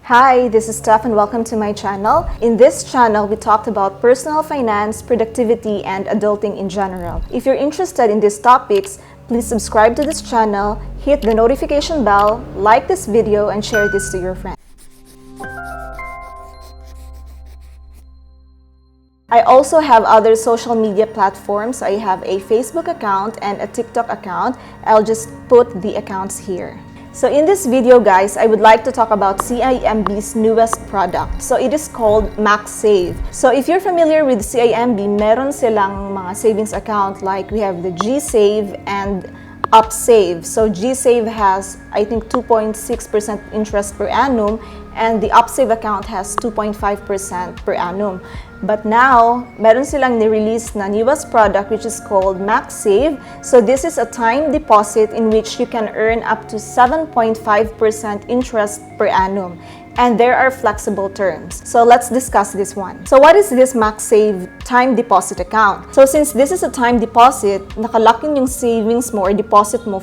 Hi, this is Steph and welcome to my channel. In this channel, we talked about personal finance, productivity, and adulting in general. If you're interested in these topics, please subscribe to this channel, hit the notification bell, like this video, and share this to your friends. I also have other social media platforms. I have a Facebook account and a TikTok account. I'll just put the accounts here. So in this video, guys, I would like to talk about CIMB's newest product. So it is called MAXSAVE. So if you're familiar with CIMB, meron silang mga savings account like we have the Gsave and Upsave. So Gsave has, I think, 2.6% interest per annum, and the Upsave account has 2.5% per annum. But now, meron silang ni-release na newest product which is called MAXSAVE. So this is a time deposit in which you can earn up to 7.5% interest per annum. And there are flexible terms. So let's discuss this one. So what is this MAXSAVE time deposit account? So since this is a time deposit, nakalakin yung savings mo or deposit mo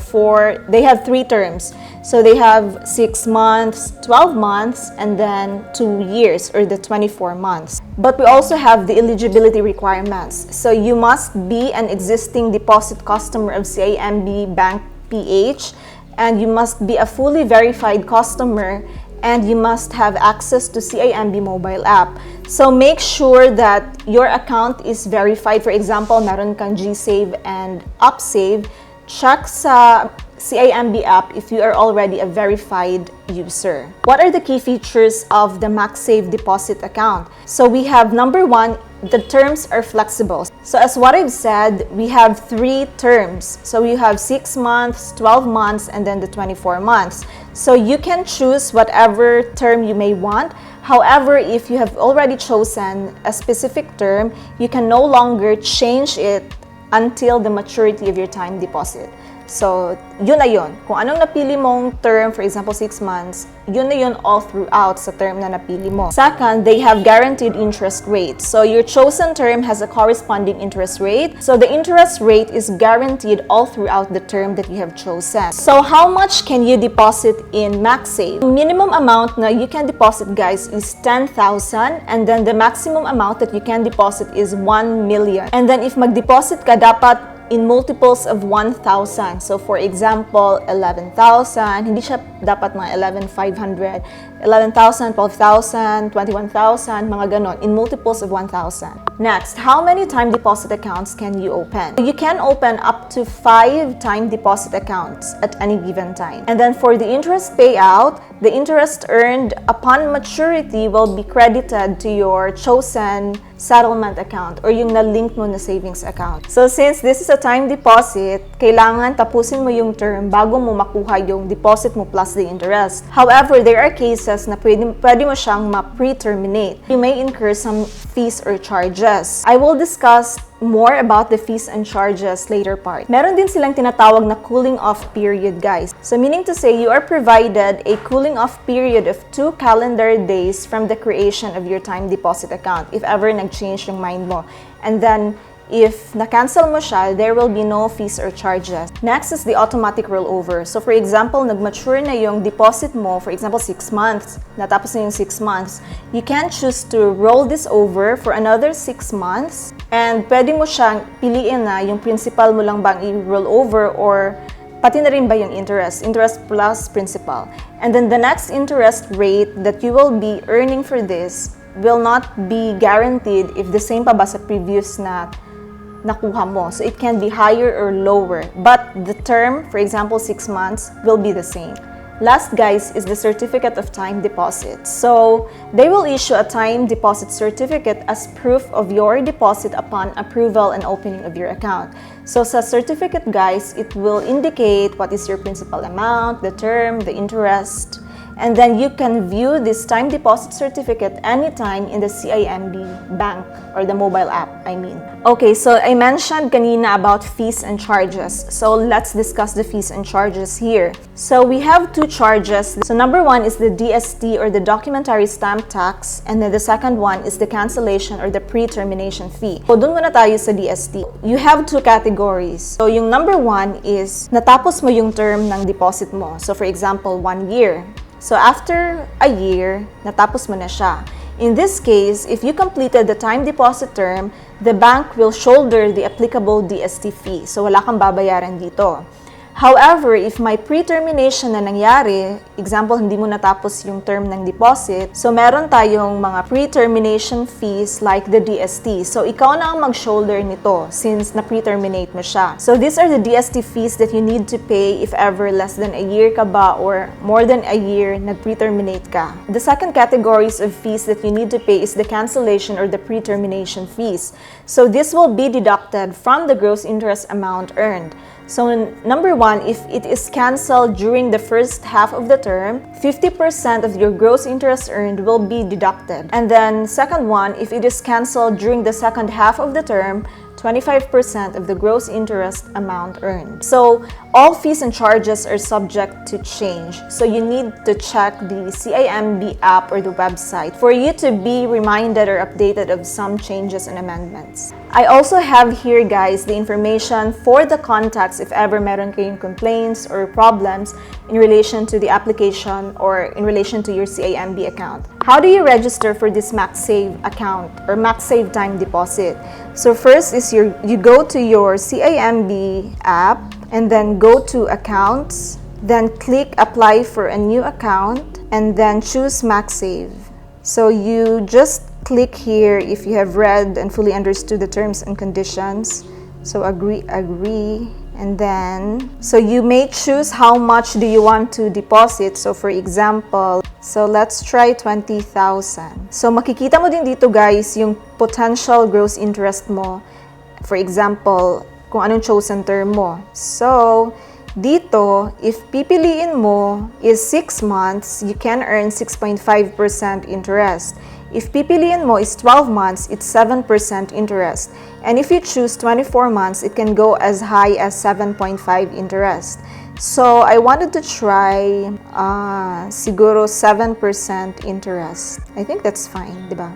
they have 3 terms. So they have 6 months, 12 months, and then 2 years or the 24 months. But we also have the eligibility requirements. So you must be an existing deposit customer of CIMB Bank PH, and you must be a fully verified customer, and you must have access to CIMB mobile app. So make sure that your account is verified. For example, meron kang Gsave and Upsave. Check sa CIMB app if you are already a verified user. What are the key features of the MAXSAVE deposit account? So we have number 1, the terms are flexible. So as what I've said, we have 3 terms. So you have 6 months, 12 months, and then the 24 months. So you can choose whatever term you may want. However, if you have already chosen a specific term, you can no longer change it until the maturity of your time deposit. So, yun na yun. Kung anong napili mong term, for example, 6 months, yun na yun all throughout sa term na napili mo. Second, they have guaranteed interest rate. So, your chosen term has a corresponding interest rate. So, the interest rate is guaranteed all throughout the term that you have chosen. So, how much can you deposit in MAXSAVE? The minimum amount na you can deposit, guys, is 10,000, and then the maximum amount that you can deposit is 1 million. And then if mag-deposit ka, dapat in multiples of 1,000. So for example, 11,000, hindi siya dapat mga 11,500, 11,000, 12,000, 21,000, mga ganon, in multiples of 1,000. Next, how many time deposit accounts can you open? You can open up to 5 time deposit accounts at any given time. And then for the interest payout, the interest earned upon maturity will be credited to your chosen settlement account or yung na-link mo na savings account. So since this is a time deposit, kailangan tapusin mo yung term bago mo makuha yung deposit mo plus the interest. However, there are cases na pwede mo siyang ma-pre-terminate. You may incur some fees or charges. I will discuss more about the fees and charges later part. Meron din silang tinatawag na cooling off period, guys. So meaning to say, you are provided a cooling off period of 2 calendar days from the creation of your time deposit account if ever nag-change yung mind mo. And then if na-cancel mo siya, there will be no fees or charges. Next is the automatic rollover. So for example, nag-mature na yung deposit mo, for example, 6 months. Natapos na yung 6 months. You can choose to roll this over for another 6 months. And pwede mo siyang piliin na yung principal mo lang bang i-roll over or pati na rin ba yung interest plus principal. And then the next interest rate that you will be earning for this will not be guaranteed if the same pa ba sa previous na nakuha mo. So it can be higher or lower. But the term, for example, 6 months, will be the same. Last, guys, is the certificate of time deposit. So they will issue a time deposit certificate as proof of your deposit upon approval and opening of your account. So sa certificate, guys, it will indicate what is your principal amount, the term, the interest, and then you can view this time deposit certificate anytime in the CIMB bank or the mobile app, I mean. Okay, so I mentioned kanina about fees and charges. So let's discuss the fees and charges here. So we have 2 charges. So number 1 is the DST or the documentary stamp tax, and then the second one is the cancellation or the pre-termination fee. So dun muna tayo sa DST. You have 2 categories. So yung number 1 is natapos mo yung term ng deposit mo. So for example, 1 year. So after a year, natapos mo na siya. In this case, if you completed the time deposit term, the bank will shoulder the applicable DST fee. So wala kang babayaran dito. However, if may pre-termination na nangyari, example, hindi mo natapos yung term ng deposit, so meron tayong mga pre-termination fees like the DST. So, ikaw na ang mag-shoulder nito since na-pre-terminate mo siya. So, these are the DST fees that you need to pay if ever less than a year ka ba or more than a year nag-pre-terminate ka. The second categories of fees that you need to pay is the cancellation or the pre-termination fees. So, this will be deducted from the gross interest amount earned. So, number one, if it is canceled during the first half of the term, 50% of your gross interest earned will be deducted. And then, second one, if it is canceled during the second half of the term, 25% of the gross interest amount earned. So, all fees and charges are subject to change. So, you need to check the CIMB app or the website for you to be reminded or updated of some changes and amendments. I also have here, guys, the information for the contacts if ever meron kayong complaints or problems in relation to the application or in relation to your CIMB account. How do you register for this MaxSave account or MaxSave time deposit? So first is you go to your CIMB app and then go to accounts, then click apply for a new account and then choose MaxSave. So you just click here if you have read and fully understood the terms and conditions. So agree, and then so you may choose how much do you want to deposit. So for example, so let's try 20,000. So makikita mo din dito, guys, yung potential gross interest mo. For example, kung anong chosen term mo. So dito, if pipiliin mo is 6 months, you can earn 6.5% interest. If pipiliin mo is 12 months, it's 7% interest. And if you choose 24 months, it can go as high as 7.5 interest. So, I wanted to try siguro 7% interest. I think that's fine, diba?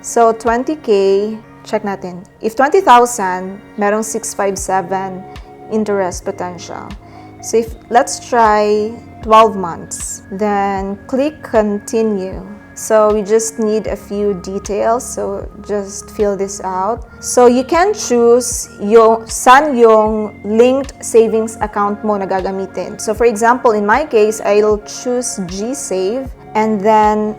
So, 20K, check natin. If 20,000, merong 657 interest potential. So, let's try 12 months. Then, click continue. So we just need a few details, so just fill this out. So you can choose saan yung linked savings account mo na gagamitin. So for example, in my case, I'll choose Gsave and then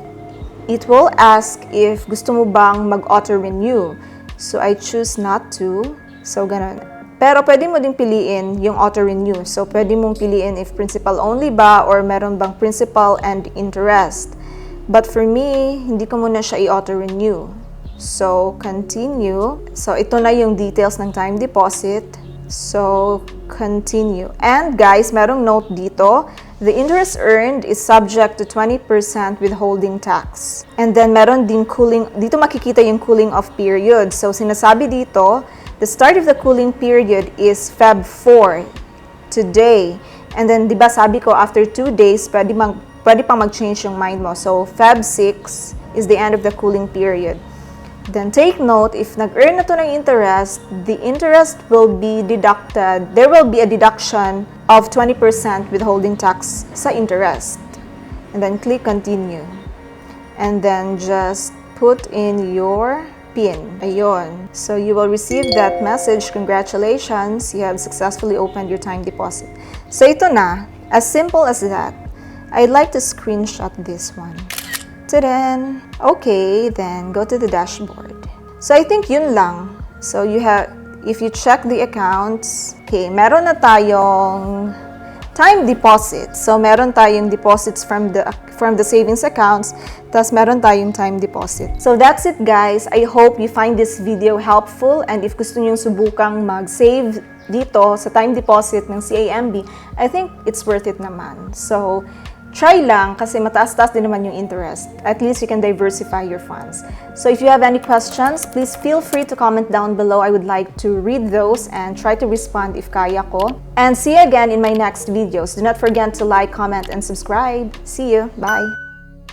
it will ask if gusto mo bang mag-auto-renew. So I choose not to. So ganun. Pero pwede mo din piliin yung auto-renew. So pwede mong piliin if principal only ba or meron bang principal and interest. But for me, hindi ko muna siya i-auto-renew. So, continue. So, ito na yung details ng time deposit. So, continue. And guys, merong note dito. The interest earned is subject to 20% withholding tax. And then, meron din cooling, dito makikita yung cooling off period. So, sinasabi dito, the start of the cooling period is Feb 4, today. And then, di ba sabi ko, after 2 days, pwede pang mag-change yung mind mo. So, Feb 6 is the end of the cooling period. Then, take note, if nag-earn na to ng interest, the interest will be deducted. There will be a deduction of 20% withholding tax sa interest. And then, click continue. And then, just put in your PIN. Ayun. So, you will receive that message. Congratulations, you have successfully opened your time deposit. So, ito na. As simple as that. I'd like to screenshot this one. Ta-da! Okay, then go to the dashboard. So I think yun lang. So if you check the accounts, okay, meron na tayong time deposit. So meron tayong deposits from the savings accounts, tas meron tayong time deposit. So that's it, guys. I hope you find this video helpful, and if gusto niyo subukang mag-save dito sa time deposit ng CIMB, I think it's worth it naman. So try lang kasi mataas-taas din naman yung interest. At least you can diversify your funds. So if you have any questions, please feel free to comment down below. I would like to read those and try to respond if kaya ko. And see you again in my next videos. Do not forget to like, comment, and subscribe. See you. Bye.